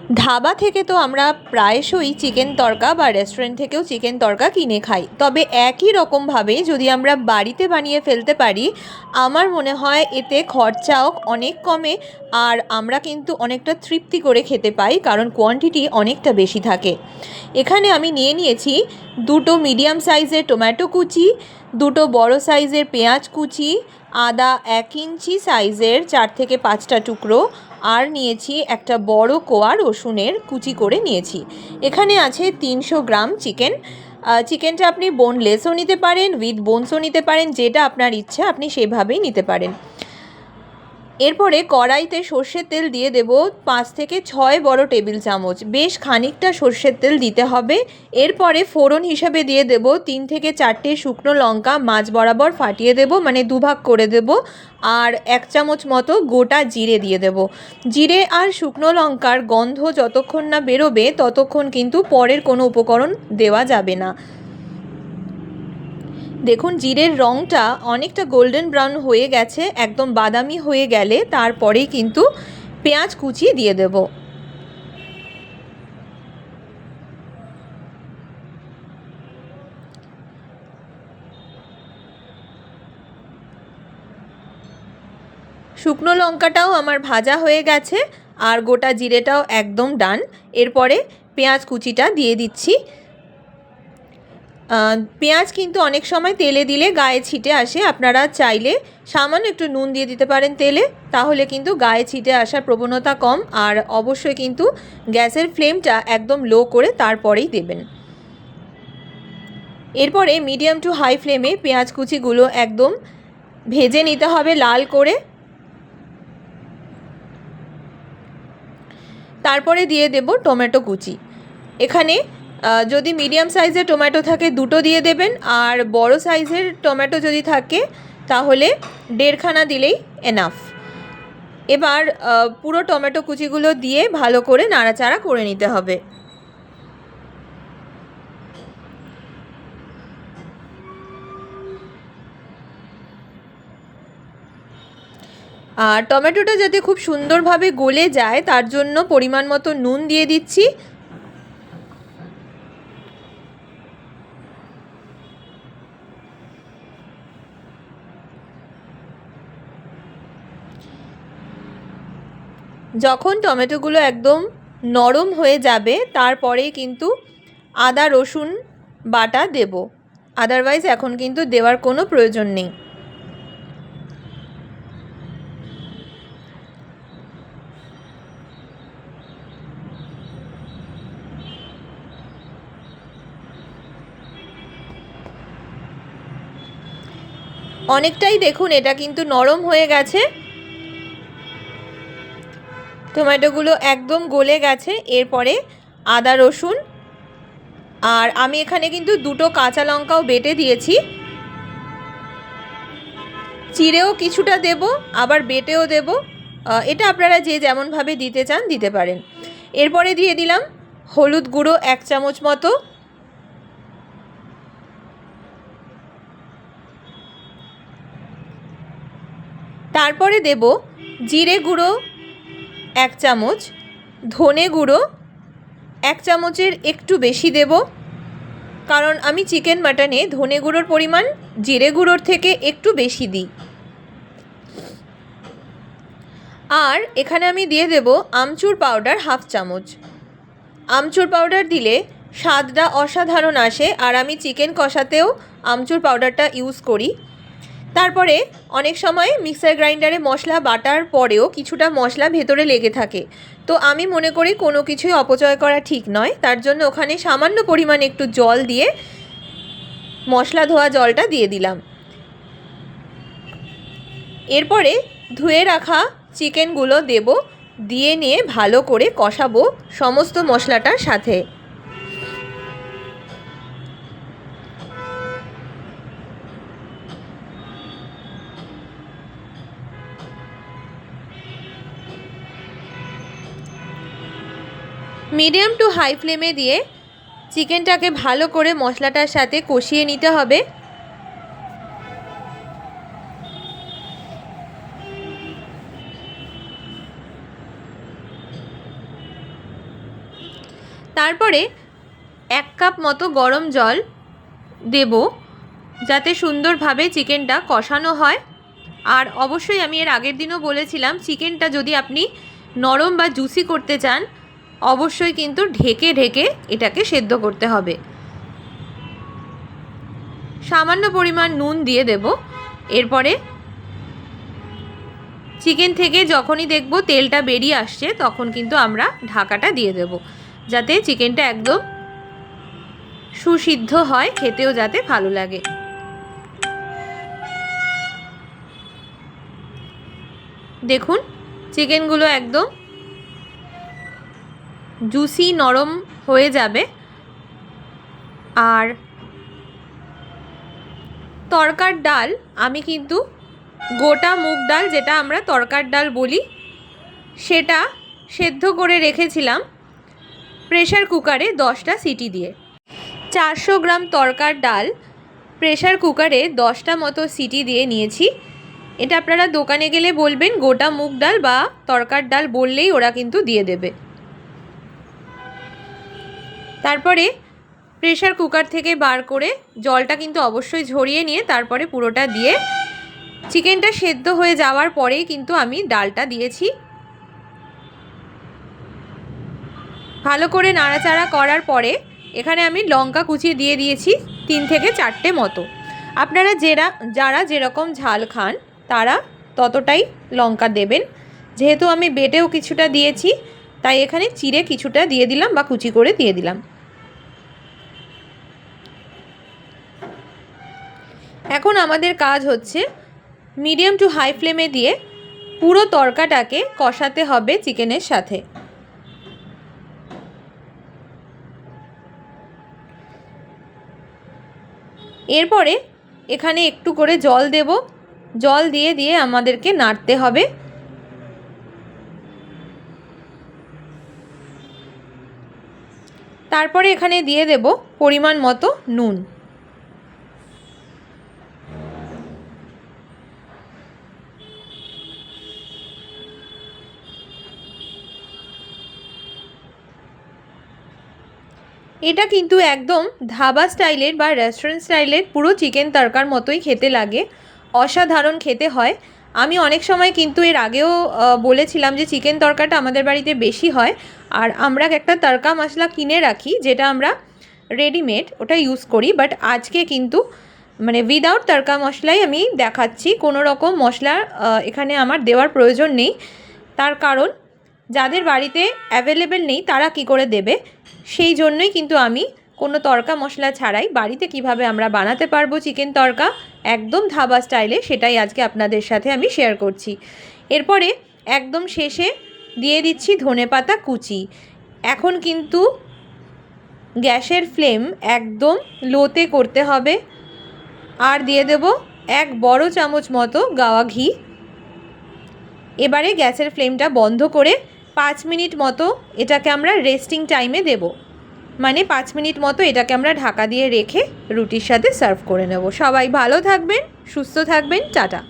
ধাবা থেকে তো আমরা প্রায়শই চিকেন তড়কা বা রেস্টুরেন্ট থেকেও চিকেন তড়কা কিনে খাই, তবে একই রকমভাবে যদি আমরা বাড়িতে বানিয়ে ফেলতে পারি আমার মনে হয় এতে খরচাও অনেক কমে। আর আমরা কিন্তু অনেকটা তৃপ্তি করে খেতে পাই, কারণ কোয়ান্টিটি অনেকটা বেশি থাকে। এখানে আমি নিয়ে নিয়েছি দুটো মিডিয়াম সাইজের টমেটো কুচি, দুটো বড় সাইজের পেঁয়াজ কুচি, আদা 1 ইঞ্চি সাইজের 4 থেকে 5টা টুকরো, আর নিয়েছি একটা বড় কোয়া রসুনের কুচি করে নিয়েছি। এখানে আছে 300 গ্রাম চিকেন। চিকেনটা আপনি বোনলেসও নিতে পারেন, উইথ বোনসও নিতে পারেন, যেটা আপনার ইচ্ছা আপনি সেভাবেই নিতে পারেন। এরপরে কড়াইতে সর্ষের তেল দিয়ে দেব 5 থেকে 6 বড় টেবিল চামচ, বেশ খানিকটা সর্ষের তেল দিতে হবে। এরপরে ফোড়ন হিসাবে দিয়ে দেব 3 থেকে 4টে শুকনো লঙ্কা, মাঝ বরাবর ফাটিয়ে দেব, মানে দুভাগ করে দেব। আর 1 চামচ মতো গোটা জিরে দিয়ে দেব। জিরে আর শুকনো লঙ্কার গন্ধ যতক্ষণ না বেরোবে ততক্ষণ কিন্তু পরের কোনো উপকরণ দেওয়া যাবে না। দেখুন জিরের রঙটা অনেকটা গোল্ডেন ব্রাউন হয়ে গেছে, একদম বাদামি হয়ে গেলে তারপরেই কিন্তু পেঁয়াজ কুচি দিয়ে দেব। শুকনো লঙ্কাটাও আমার ভাজা হয়ে গেছে আর গোটা জিরেটাও একদম ডান। এরপরে পেঁয়াজ কুচিটা দিয়ে দিচ্ছি। পেঁয়াজ কিন্তু অনেক সময় তেলে দিলে গায়ে ছিটে আসে, আপনারা চাইলে সামান্য একটু নুন দিয়ে দিতে পারেন তেলে, তাহলে কিন্তু গায়ে ছিটে আসার প্রবণতা কম। আর অবশ্যই কিন্তু গ্যাসের ফ্লেমটা একদম লো করে তারপরেই দেবেন। এরপরে মিডিয়াম টু হাই ফ্লেমে পেঁয়াজ কুচিগুলো একদম ভেজে নিতে হবে লাল করে। তারপরে দিয়ে দেব টমেটো কুচি। এখানে যদি মিডিয়াম সাইজের টমেটো থাকে দুটো দিয়ে দেবেন, আর বড় সাইজের টমেটো যদি থাকে তাহলে 1.5খানা দিলেই এনাফ। এবার পুরো টমেটো কুচিগুলো দিয়ে ভালো করে নাড়াচাড়া করে নিতে হবে। আর টমেটোটা যাতে খুব সুন্দরভাবে গলে যায় তার জন্য পরিমাণ মতো নুন দিয়ে দিচ্ছি। যখন টমেটোগুলো একদম নরম হয়ে যাবে তারপরেই কিন্তু আদা রসুন বাটা দেব, আদারওয়াইজ এখন কিন্তু দেওয়ার কোনো প্রয়োজন নেই। অনেকটাই দেখুন এটা কিন্তু নরম হয়ে গেছে, টমেটোগুলো একদম গলে গেছে। এরপরে আদা রসুন, আর আমি এখানে কিন্তু দুটো কাঁচা লঙ্কাও বেটে দিয়েছি, চিড়েও কিছুটা দেব আবার বেটেও দেব, এটা আপনারা যে যেমনভাবে দিতে চান দিতে পারেন। এরপরে দিয়ে দিলাম হলুদ গুঁড়ো 1 চামচ মতো, তারপরে দেব জিরে গুঁড়ো 1 চামচ, ধনে গুঁড়ো 1 চামচের একটু বেশি দেব, কারণ আমি চিকেন মাটনে ধনে গুঁড়োর পরিমাণ জিরে গুঁড়োর থেকে একটু বেশি দিই। আর এখানে আমি দিয়ে দেব আমচুর পাউডার 1/2 চামচ। আমচুর পাউডার দিলে স্বাদটা অসাধারণ আসে, আর আমি চিকেন কষাতেও আমচুর পাউডারটা ইউজ করি। তারপরে অনেক সময় মিক্সার গ্রাইন্ডারে মশলা বাটার পরেও কিছুটা মশলা ভেতরে লেগে থাকে, তো আমি মনে করি কোনো কিছুই অপচয় করা ঠিক নয়, তার জন্য ওখানে সামান্য পরিমাণে একটু জল দিয়ে মশলা ধোয়া জলটা দিয়ে দিলাম। এরপরে ধুয়ে রাখা চিকেনগুলো দেব, দিয়ে নিয়ে ভালো করে কষাবো সমস্ত মশলাটার সাথে। মিডিয়াম টু হাই ফ্লেমে দিয়ে চিকেনটাকে ভালো করে মশলাটার সাথে কষিয়ে নিতে হবে। তারপরে 1 কাপ মতো গরম জল দেব, যাতে সুন্দরভাবে চিকেনটা কষানো হয়। আর অবশ্যই আমি এর আগের দিনও বলেছিলাম, চিকেনটা যদি আপনি নরম বা জুসি করতে চান, অবশ্যই কিন্তু ঢেকে ঢেকে এটাকে সেদ্ধ করতে হবে। সামান্য পরিমাণ নুন দিয়ে দেব। এরপরে চিকেন থেকে যখনই দেখব তেলটা বেরিয়ে আসছে, তখন কিন্তু আমরা ঢাকাটা দিয়ে দেব, যাতে চিকেনটা একদম সুসিদ্ধ হয়, খেতেও যাতে ভালো লাগে। দেখুন চিকেনগুলো একদম জুসি নরম হয়ে যাবে। আর তরকার ডাল আমি কিন্তু গোটা মুগ ডাল, যেটা আমরা তরকার ডাল বলি, সেটা সেদ্ধ করে রেখেছিলাম প্রেশার কুকারে 10টা সিটি দিয়ে। 400 গ্রাম তরকার ডাল প্রেশার কুকারে 10টা মতো সিটি দিয়ে নিয়েছি। এটা আপনারা দোকানে গেলে বলবেন গোটা মুগ ডাল বা তরকার ডাল বললেই ওরা কিন্তু দিয়ে দেবে। তারপরে প্রেশার কুকার থেকে বার করে জলটা কিন্তু অবশ্যই ঝরিয়ে নিয়ে তারপরে পুরোটা দিয়ে চিকেনটা সেদ্ধ হয়ে যাওয়ার পরেই কিন্তু আমি ডালটা দিয়েছি। ভালো করে নাড়াচাড়া করার পরে এখানে আমি লঙ্কা কুচি দিয়ে দিয়েছি 3 থেকে 4টে মতো। আপনারা যারা যেরকম ঝাল খান তারা ততটাই লঙ্কা দেবেন। যেহেতু আমি বেটেও কিছুটা দিয়েছি, তাই এখানে চিড়ে কিছুটা দিয়ে দিলাম বা কুচি করে দিয়ে দিলাম। এখন আমাদের কাজ হচ্ছে মিডিয়াম টু হাই ফ্লেমে দিয়ে পুরো তরকাটাকে কষাতে হবে চিকেনের সাথে। এরপরে এখানে একটু করে জল দেব। জল দিয়ে দিয়ে আমাদেরকে নাড়তে হবে। তারপরে এখানে দিয়ে দেব পরিমাণ মতো নুন। এটা কিন্তু একদম ধাবা স্টাইলের বা রেস্টুরেন্ট স্টাইলের পুরো চিকেন তরকার মতোই খেতে লাগে, অসাধারণ খেতে হয়। আমি অনেক সময় কিন্তু এর আগেও বলেছিলাম যে চিকেন তরকাটা আমাদের বাড়িতে বেশি হয়, আর আমরা একটা তড়কা মশলা কিনে রাখি যেটা আমরা রেডিমেড, ওটা ইউজ করি। বাট আজকে কিন্তু মানে উইদাউট তড়কা মশলাই আমি দেখাচ্ছি, কোনো রকম মশলা এখানে আমার দেওয়ার প্রয়োজন নেই। তার কারণ যাদের বাড়িতে অ্যাভেলেবেল নেই তারা কি করে দেবে, সেই জন্যই কিন্তু আমি কোনো তড়কা মশলা ছাড়াই বাড়িতে কিভাবে আমরা বানাতে পারবো চিকেন তড়কা একদম ধাবা স্টাইলে, সেটাই আজকে আপনাদের সাথে আমি শেয়ার করছি। এরপরে একদম শেষে দিয়ে দিচ্ছি ধনেপাতা কুচি। এখন কিন্তু গ্যাসের ফ্লেম একদম লোতে করতে হবে। আর দিয়ে দেব 1 বড় চামচ মতো গাওয়া ঘি। এবারে গ্যাসের ফ্লেমটা বন্ধ করে 5 মিনিট মতো এটাকে আমরা রেস্টিং টাইমে দেব। মানে 5 মিনিট মতো এটাকে আমরা ঢাকা দিয়ে রেখে রুটির সাথে সার্ভ করে নেব। সবাই ভালো থাকবেন, সুস্থ থাকবেন, টাটা।